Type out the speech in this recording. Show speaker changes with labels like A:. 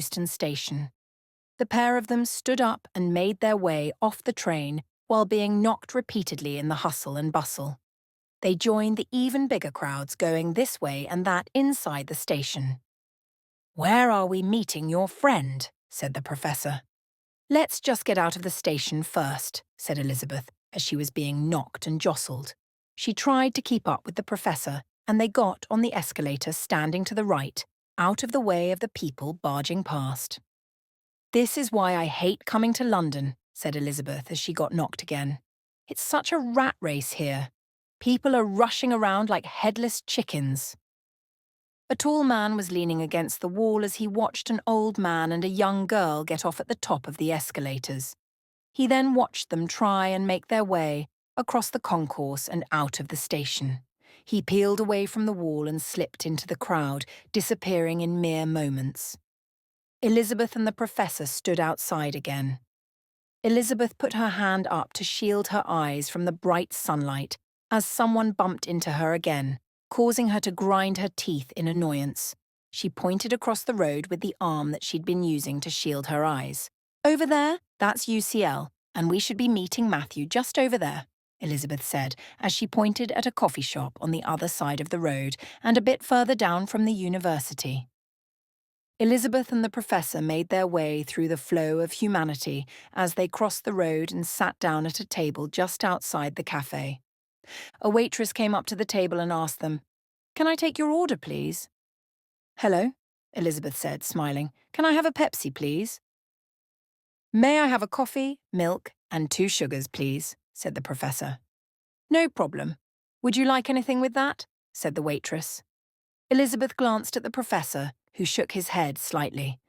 A: Euston Station. The pair of them stood up and made their way off the train while being knocked repeatedly in the hustle and bustle. They joined the even bigger crowds going this way and that inside the station. "Where are we meeting your friend?" said the professor. "Let's just get out of the station first," said Elizabeth, as she was being knocked and jostled. She tried to keep up with the professor, and they got on the escalator standing to the right, out of the way of the people barging past. "This is why I hate coming to London," said Elizabeth as she got knocked again. "It's such a rat race here. People are rushing around like headless chickens." A tall man was leaning against the wall as he watched an old man and a young girl get off at the top of the escalators. He then watched them try and make their way across the concourse and out of the station. He peeled away from the wall and slipped into the crowd, disappearing in mere moments. Elizabeth and the professor stood outside again. Elizabeth put her hand up to shield her eyes from the bright sunlight as someone bumped into her again, causing her to grind her teeth in annoyance. She pointed across the road with the arm that she'd been using to shield her eyes. "Over there, that's UCL, and we should be meeting Matthew just over there," Elizabeth said as she pointed at a coffee shop on the other side of the road and a bit further down from the university. Elizabeth and the professor made their way through the flow of humanity as they crossed the road and sat down at a table just outside the cafe. A waitress came up to the table and asked them, "Can I take your order, please?" "Hello," Elizabeth said, smiling. "Can I have a Pepsi, please?" "May I have a coffee, milk, and 2 sugars, please?" said the professor. "No problem. Would you like anything with that?" said the waitress. Elizabeth glanced at the professor, who shook his head slightly.